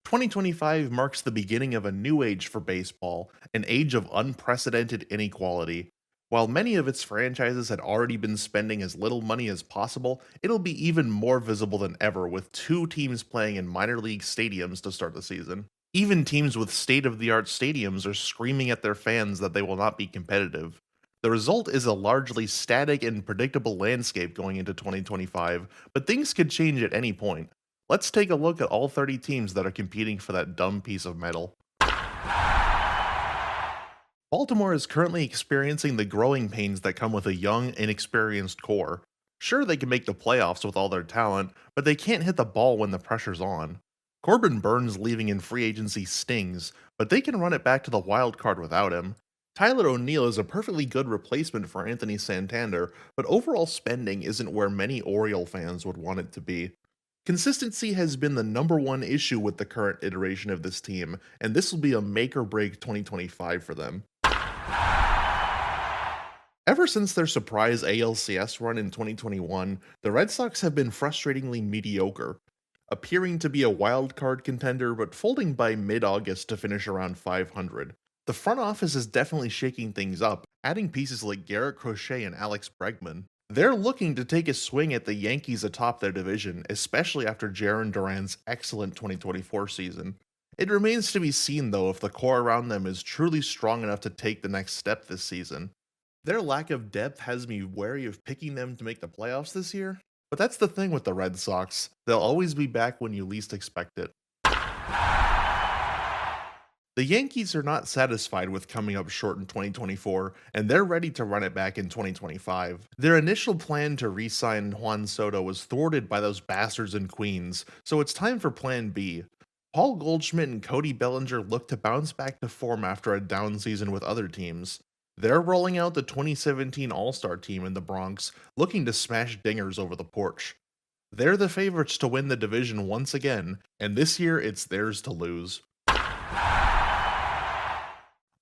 2025 marks the beginning of a new age for baseball, an age of unprecedented inequality. While many of its franchises had already been spending as little money as possible, it'll be even more visible than ever with two teams playing in minor league stadiums to start the season. Even teams with state of the art stadiums are screaming at their fans that they will not be competitive. The result is a largely static and predictable landscape going into 2025, but things could change at any point. Let's take a look at all 30 teams that are competing for that dumb piece of metal. Baltimore is currently experiencing the growing pains that come with a young, inexperienced core. Sure, they can make the playoffs with all their talent, but they can't hit the ball when the pressure's on. Corbin Burns leaving in free agency stings, but they can run it back to the wild card without him. Tyler O'Neill is a perfectly good replacement for Anthony Santander, but overall spending isn't where many Oriole fans would want it to be. Consistency has been the number one issue with the current iteration of this team, and this will be a make or break 2025 for them. Ever since their surprise ALCS run in 2021, the Red Sox have been frustratingly mediocre, appearing to be a wild card contender but folding by mid August to finish around 500. The front office is definitely shaking things up, adding pieces like Garrett Crochet and Alex Bregman. They're looking to take a swing at the Yankees atop their division, especially after Jaron Duran's excellent 2024 season. It remains to be seen, though, if the core around them is truly strong enough to take the next step this season. Their lack of depth has me wary of picking them to make the playoffs this year, but that's the thing with the Red Sox. They'll always be back when you least expect it. The Yankees are not satisfied with coming up short in 2024, and they're ready to run it back in 2025. Their initial plan to re sign Juan Soto was thwarted by those bastards in Queens, so it's time for Plan B. Paul Goldschmidt and Cody Bellinger look to bounce back to form after a down season with other teams. They're rolling out the 2017 All Star team in the Bronx, looking to smash dingers over the porch. They're the favorites to win the division once again, and this year it's theirs to lose.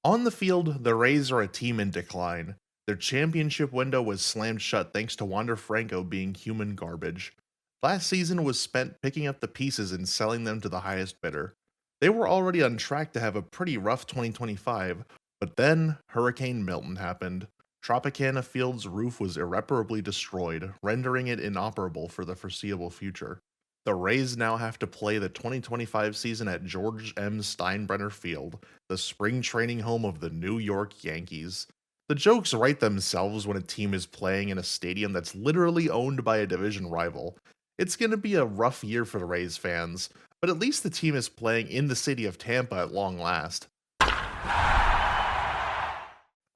On the field, the Rays are a team in decline. Their championship window was slammed shut thanks to Wander Franco being human garbage. Last season was spent picking up the pieces and selling them to the highest bidder. They were already on track to have a pretty rough 2025, but then Hurricane Milton happened. Tropicana Field's roof was irreparably destroyed, rendering it inoperable for the foreseeable future. The Rays now have to play the 2025 season at George M. Steinbrenner Field, the spring training home of the New York Yankees. The jokes write themselves when a team is playing in a stadium that's literally owned by a division rival. It's going to be a rough year for the Rays fans, but at least the team is playing in the city of Tampa at long last.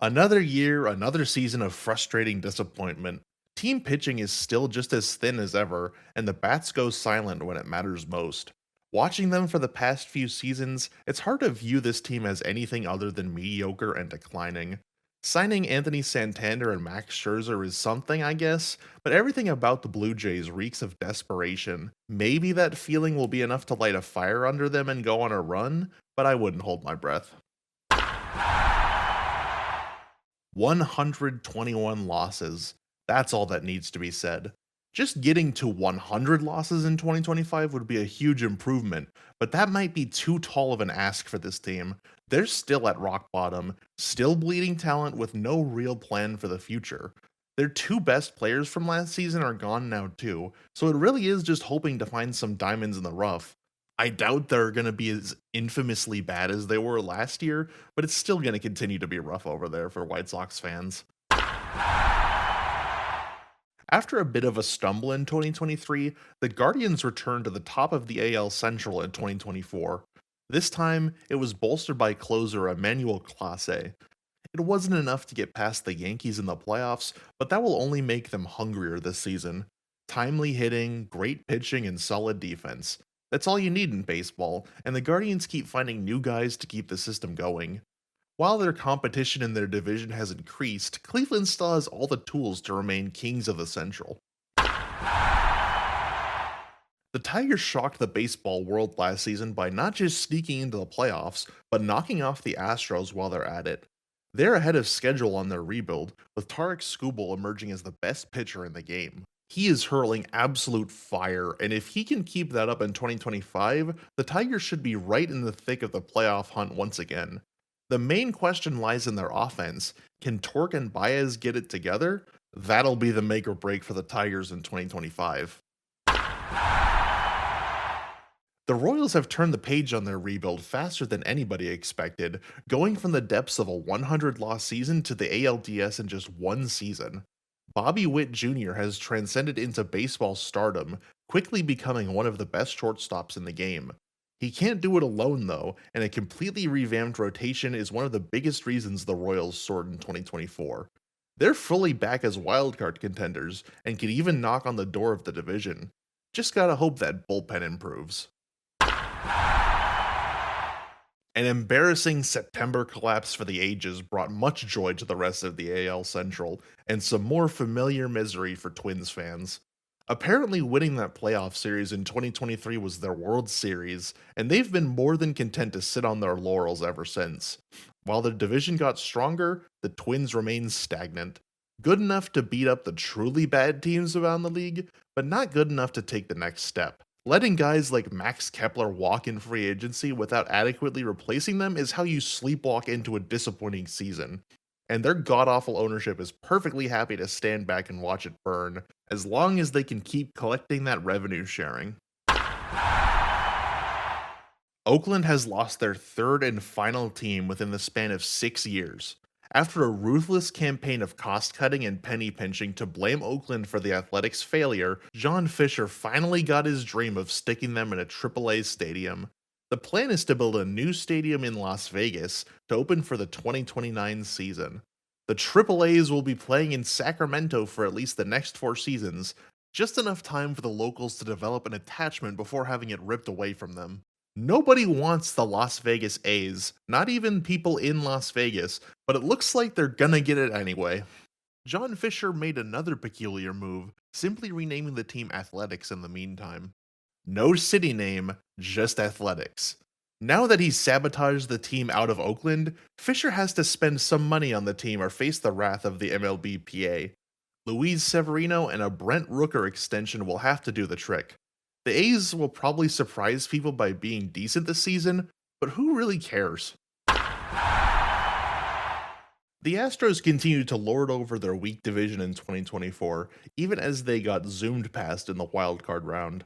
Another year, another season of frustrating disappointment. Team pitching is still just as thin as ever, and the bats go silent when it matters most. Watching them for the past few seasons, it's hard to view this team as anything other than mediocre and declining. Signing Anthony Santander and Max Scherzer is something, I guess, but everything about the Blue Jays reeks of desperation. Maybe that feeling will be enough to light a fire under them and go on a run, but I wouldn't hold my breath. 121 losses. That's all that needs to be said. Just getting to 100 losses in 2025 would be a huge improvement, but that might be too tall of an ask for this team. They're still at rock bottom, still bleeding talent with no real plan for the future. Their two best players from last season are gone now too, so it really is just hoping to find some diamonds in the rough. I doubt they're going to be as infamously bad as they were last year, but it's still going to continue to be rough over there for White Sox fans. After a bit of a stumble in 2023, the Guardians returned to the top of the AL Central in 2024. This time, it was bolstered by closer Emmanuel Clase. It wasn't enough to get past the Yankees in the playoffs, but that will only make them hungrier this season. Timely hitting, great pitching, and solid defense. That's all you need in baseball, and the Guardians keep finding new guys to keep the system going. While their competition in their division has increased, Cleveland still has all the tools to remain kings of the Central. The Tigers shocked the baseball world last season by not just sneaking into the playoffs, but knocking off the Astros while they're at it. They're ahead of schedule on their rebuild, with Tarek Skubal emerging as the best pitcher in the game. He is hurling absolute fire, and if he can keep that up in 2025, the Tigers should be right in the thick of the playoff hunt once again. The main question lies in their offense. Can Torque and Baez get it together? That'll be the make or break for the Tigers in 2025. The Royals have turned the page on their rebuild faster than anybody expected, going from the depths of a 100 loss season to the ALDS in just one season. Bobby Witt Jr. has transcended into baseball stardom, quickly becoming one of the best shortstops in the game. He can't do it alone though, and a completely revamped rotation is one of the biggest reasons the Royals soared in 2024. They're fully back as wildcard contenders and could even knock on the door of the division. Just gotta hope that bullpen improves. An embarrassing September collapse for the ages brought much joy to the rest of the AL Central, and some more familiar misery for Twins fans. Apparently, winning that playoff series in 2023 was their World Series, and they've been more than content to sit on their laurels ever since. While the division got stronger, the Twins remained stagnant. Good enough to beat up the truly bad teams around the league, but not good enough to take the next step. Letting guys like Max Kepler walk in free agency without adequately replacing them is how you sleepwalk into a disappointing season. And their god awful ownership is perfectly happy to stand back and watch it burn, as long as they can keep collecting that revenue sharing. Oakland has lost their third and final team within the span of 6 years. After a ruthless campaign of cost cutting and penny pinching to blame Oakland for the Athletics' failure, John Fisher finally got his dream of sticking them in a AAA stadium. The plan is to build a new stadium in Las Vegas to open for the 2029 season. The AAAs will be playing in Sacramento for at least the next 4 seasons, just enough time for the locals to develop an attachment before having it ripped away from them. Nobody wants the Las Vegas A's, not even people in Las Vegas, but it looks like they're gonna get it anyway. John Fisher made another peculiar move, simply renaming the team Athletics in the meantime. No city name, just Athletics. Now that he's sabotaged the team out of Oakland, Fisher has to spend some money on the team or face the wrath of the MLBPA. Luis Severino and a Brent Rooker extension will have to do the trick. The A's will probably surprise people by being decent this season, but who really cares? The Astros continued to lord over their weak division in 2024, even as they got zoomed past in the wildcard round.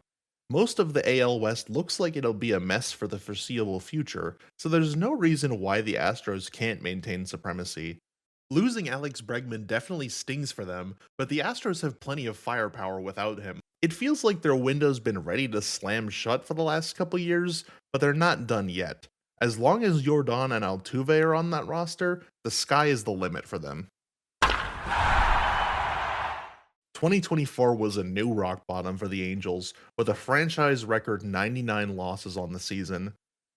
Most of the AL West looks like it'll be a mess for the foreseeable future, so there's no reason why the Astros can't maintain supremacy. Losing Alex Bregman definitely stings for them, but the Astros have plenty of firepower without him. It feels like their window's been ready to slam shut for the last couple years, but they're not done yet. As long as Jordan and Altuve are on that roster, the sky is the limit for them. 2024 was a new rock bottom for the Angels, with a franchise record 99 losses on the season.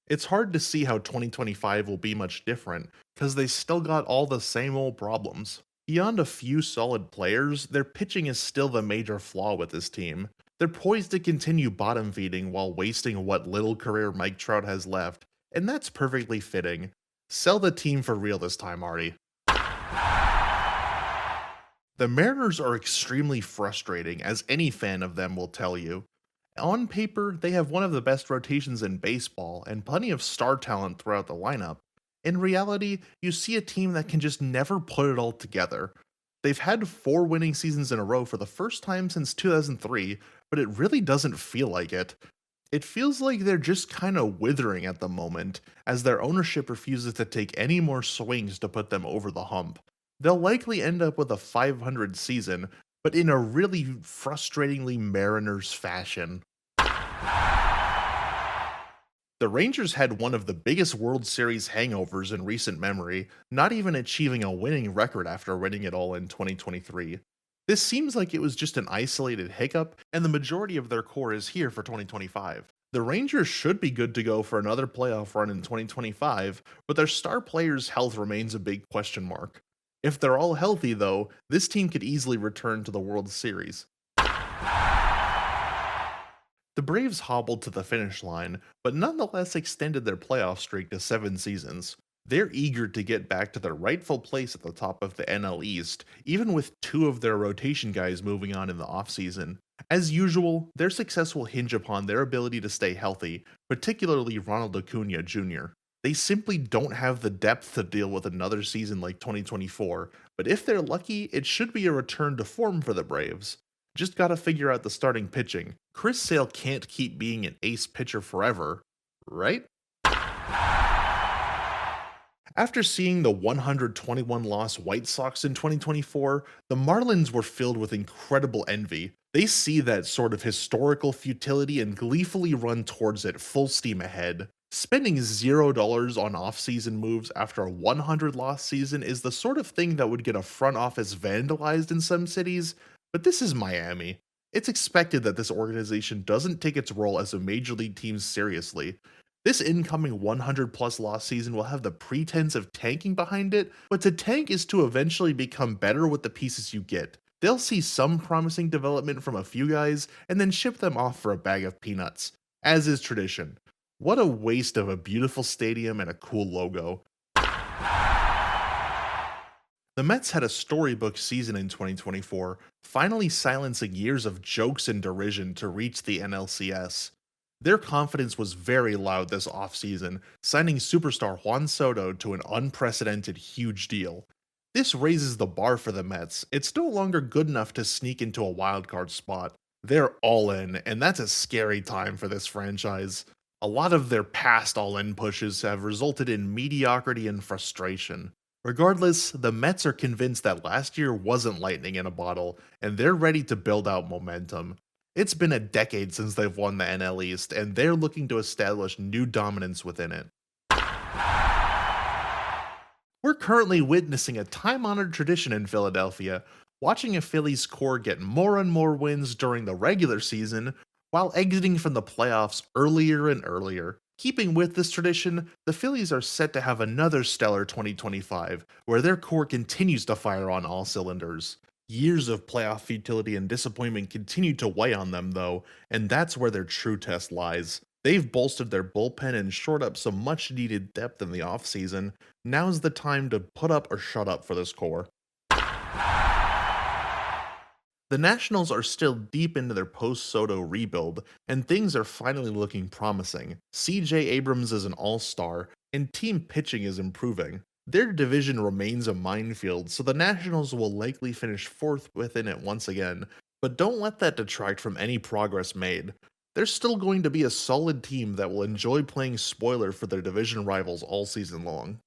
It's hard to see how 2025 will be much different, because they still got all the same old problems. Beyond a few solid players, their pitching is still the major flaw with this team. They're poised to continue bottom feeding while wasting what little career Mike Trout has left, and that's perfectly fitting. Sell the team for real this time, Artie. The Mariners are extremely frustrating, as any fan of them will tell you. On paper, they have one of the best rotations in baseball and plenty of star talent throughout the lineup. In reality, you see a team that can just never put it all together. They've had 4 winning seasons in a row for the first time since 2003, but it really doesn't feel like it. It feels like they're just kinda withering at the moment, as their ownership refuses to take any more swings to put them over the hump. They'll likely end up with a 500 season, but in a really frustratingly Mariners fashion. The Rangers had one of the biggest World Series hangovers in recent memory, not even achieving a winning record after winning it all in 2023. This seems like it was just an isolated hiccup, and the majority of their core is here for 2025. The Rangers should be good to go for another playoff run in 2025, but their star players' health remains a big question mark. If they're all healthy, though, this team could easily return to the World Series. The Braves hobbled to the finish line, but nonetheless extended their playoff streak to 7 seasons. They're eager to get back to their rightful place at the top of the NL East, even with two of their rotation guys moving on in the offseason. As usual, their success will hinge upon their ability to stay healthy, particularly Ronald Acuna Jr. They simply don't have the depth to deal with another season like 2024, but if they're lucky, it should be a return to form for the Braves. Just gotta figure out the starting pitching. Chris Sale can't keep being an ace pitcher forever, right? After seeing the 121 loss White Sox in 2024, the Marlins were filled with incredible envy. They see that sort of historical futility and gleefully run towards it full steam ahead. Spending $0 on offseason moves after a 100 loss season is the sort of thing that would get a front office vandalized in some cities, but this is Miami. It's expected that this organization doesn't take its role as a major league team seriously. This incoming 100 plus loss season will have the pretense of tanking behind it, but to tank is to eventually become better with the pieces you get. They'll see some promising development from a few guys and then ship them off for a bag of peanuts, as is tradition. What a waste of a beautiful stadium and a cool logo. The Mets had a storybook season in 2024, finally silencing years of jokes and derision to reach the NLCS. Their confidence was very loud this offseason, signing superstar Juan Soto to an unprecedented huge deal. This raises the bar for the Mets. It's no longer good enough to sneak into a wildcard spot. They're all in, and that's a scary time for this franchise. A lot of their past all in pushes have resulted in mediocrity and frustration. Regardless, the Mets are convinced that last year wasn't lightning in a bottle, and they're ready to build out momentum. It's been a decade since they've won the NL East, and they're looking to establish new dominance within it. We're currently witnessing a time honored tradition in Philadelphia, watching a Phillies core get more and more wins during the regular season while exiting from the playoffs earlier and earlier. Keeping with this tradition, the Phillies are set to have another stellar 2025, where their core continues to fire on all cylinders. Years of playoff futility and disappointment continue to weigh on them, though, and that's where their true test lies. They've bolstered their bullpen and shored up some much needed depth in the offseason. Now's the time to put up or shut up for this core. The Nationals are still deep into their post Soto rebuild, and things are finally looking promising. CJ Abrams is an all star, and team pitching is improving. Their division remains a minefield, so the Nationals will likely finish fourth within it once again, but don't let that detract from any progress made. They're still going to be a solid team that will enjoy playing spoiler for their division rivals all season long.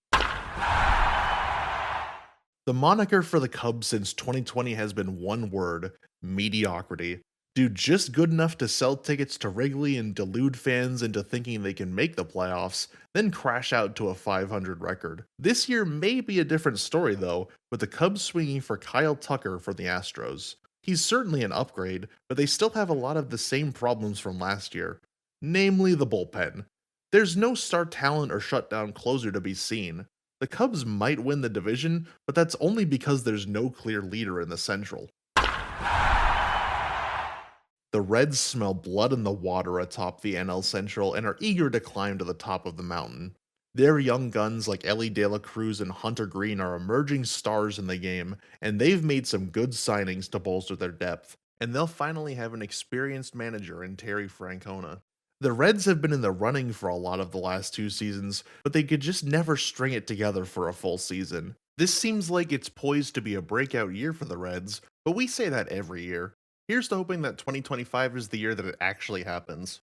The moniker for the Cubs since 2020 has been one word: mediocrity. Do just good enough to sell tickets to Wrigley and delude fans into thinking they can make the playoffs, then crash out to a 500 record. This year may be a different story though, with the Cubs swinging for Kyle Tucker from the Astros. He's certainly an upgrade, but they still have a lot of the same problems from last year, namely the bullpen. There's no star talent or shutdown closer to be seen. The Cubs might win the division, but that's only because there's no clear leader in the Central. The Reds smell blood in the water atop the NL Central and are eager to climb to the top of the mountain. Their young guns like Ellie De La Cruz and Hunter Green are emerging stars in the game, and they've made some good signings to bolster their depth, and they'll finally have an experienced manager in Terry Francona. The Reds have been in the running for a lot of the last two seasons, but they could just never string it together for a full season. This seems like it's poised to be a breakout year for the Reds, but we say that every year. Here's to hoping that 2025 is the year that it actually happens.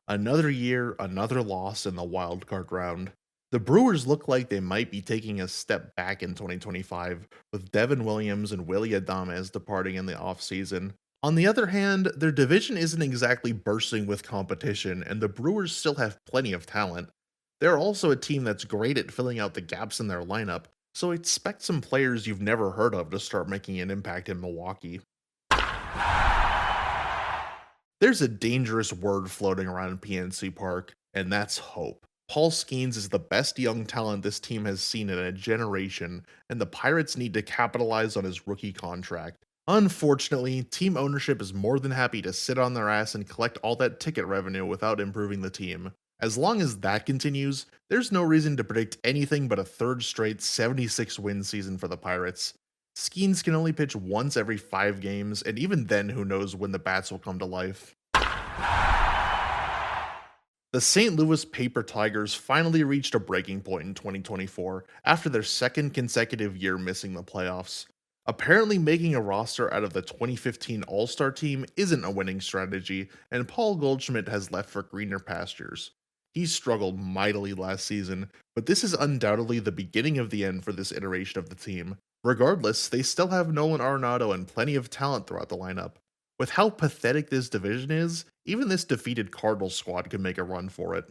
Another year, another loss in the wildcard round. The Brewers look like they might be taking a step back in 2025, with Devin Williams and Willie Adames departing in the offseason. On the other hand, their division isn't exactly bursting with competition, and the Brewers still have plenty of talent. They're also a team that's great at filling out the gaps in their lineup, so expect some players you've never heard of to start making an impact in Milwaukee. There's a dangerous word floating around PNC Park, and that's hope. Paul Skeens is the best young talent this team has seen in a generation, and the Pirates need to capitalize on his rookie contract. Unfortunately, team ownership is more than happy to sit on their ass and collect all that ticket revenue without improving the team. As long as that continues, there's no reason to predict anything but a third straight 76 win season for the Pirates. Skeens can only pitch once every 5 games, and even then, who knows when the bats will come to life. The St. Louis Paper Tigers finally reached a breaking point in 2024 after their second consecutive year missing the playoffs. Apparently, making a roster out of the 2015 All Star team isn't a winning strategy, and Paul Goldschmidt has left for greener pastures. He struggled mightily last season, but this is undoubtedly the beginning of the end for this iteration of the team. Regardless, they still have Nolan Arenado and plenty of talent throughout the lineup. With how pathetic this division is, even this defeated Cardinals squad could make a run for it.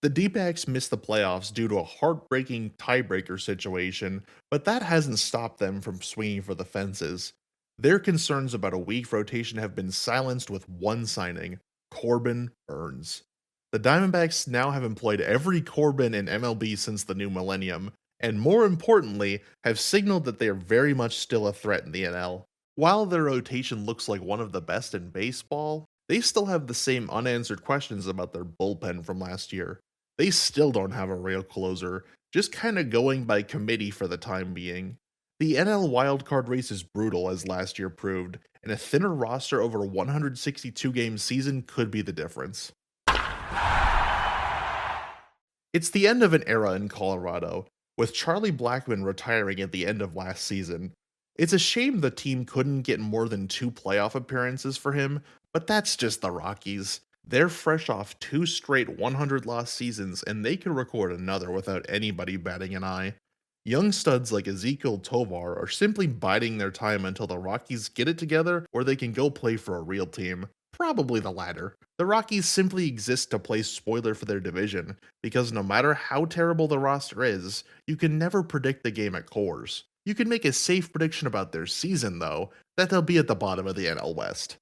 The D-backs missed the playoffs due to a heartbreaking tiebreaker situation, but that hasn't stopped them from swinging for the fences. Their concerns about a weak rotation have been silenced with one signing: Corbin Burns. The Diamondbacks now have employed every Corbin in MLB since the new millennium, and more importantly, have signaled that they are very much still a threat in the NL. While their rotation looks like one of the best in baseball, they still have the same unanswered questions about their bullpen from last year. They still don't have a real closer, just kinda going by committee for the time being. The NL wildcard race is brutal, as last year proved, and a thinner roster over a 162 game season could be the difference. It's the end of an era in Colorado, with Charlie Blackmon retiring at the end of last season. It's a shame the team couldn't get more than 2 playoff appearances for him, but that's just the Rockies. They're fresh off 2 straight 100 loss seasons, and they could record another without anybody batting an eye. Young studs like Ezekiel Tovar are simply biding their time until the Rockies get it together or they can go play for a real team. Probably the latter. The Rockies simply exist to play spoiler for their division, because no matter how terrible the roster is, you can never predict the game at Coors. You can make a safe prediction about their season, though, that they'll be at the bottom of the NL West.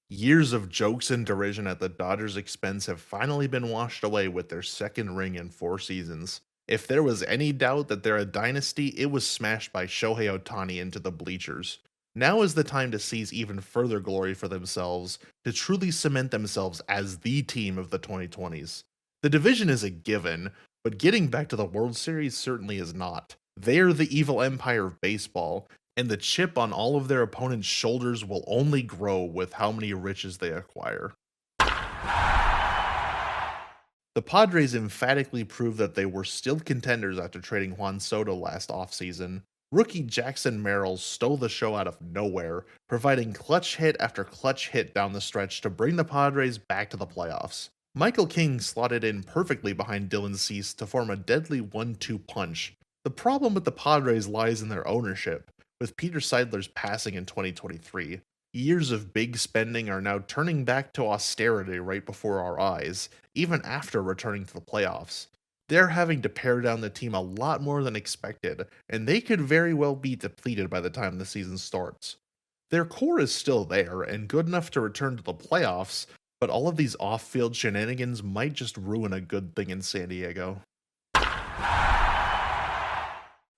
Years of jokes and derision at the Dodgers' expense have finally been washed away with their second ring in 4 seasons. If there was any doubt that they're a dynasty, it was smashed by Shohei Ohtani into the bleachers. Now is the time to seize even further glory for themselves, to truly cement themselves as the team of the 2020s. The division is a given, but getting back to the World Series certainly is not. They are the evil empire of baseball, and the chip on all of their opponents' shoulders will only grow with how many riches they acquire. The Padres emphatically proved that they were still contenders after trading Juan Soto last offseason. Rookie Jackson Merrill stole the show out of nowhere, providing clutch hit after clutch hit down the stretch to bring the Padres back to the playoffs. Michael King slotted in perfectly behind Dylan Cease to form a deadly 1-2 punch. The problem with the Padres lies in their ownership, with Peter Seidler's passing in 2023. Years of big spending are now turning back to austerity right before our eyes, even after returning to the playoffs. They're having to pare down the team a lot more than expected, and they could very well be depleted by the time the season starts. Their core is still there and good enough to return to the playoffs, but all of these off field shenanigans might just ruin a good thing in San Diego.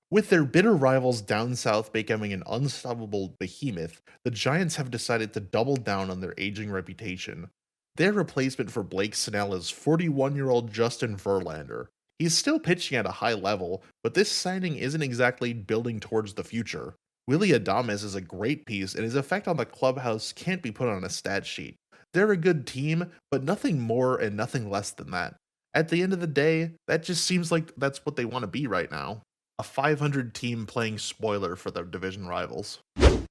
With their bitter rivals down south becoming an unstoppable behemoth, the Giants have decided to double down on their aging reputation. Their replacement for Blake Snell is 41-year-old Justin Verlander. He's still pitching at a high level, but this signing isn't exactly building towards the future. Willie Adames is a great piece, and his effect on the clubhouse can't be put on a stat sheet. They're a good team, but nothing more and nothing less than that. At the end of the day, that just seems like that's what they want to be right now. A 500 team playing spoiler for their division rivals.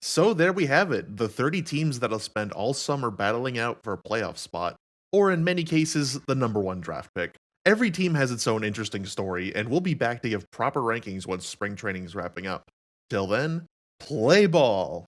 So there we have it, the 30 teams that'll spend all summer battling out for a playoff spot, or in many cases, the number 1 draft pick. Every team has its own interesting story, and we'll be back to give proper rankings once spring training is wrapping up. Till then, play ball!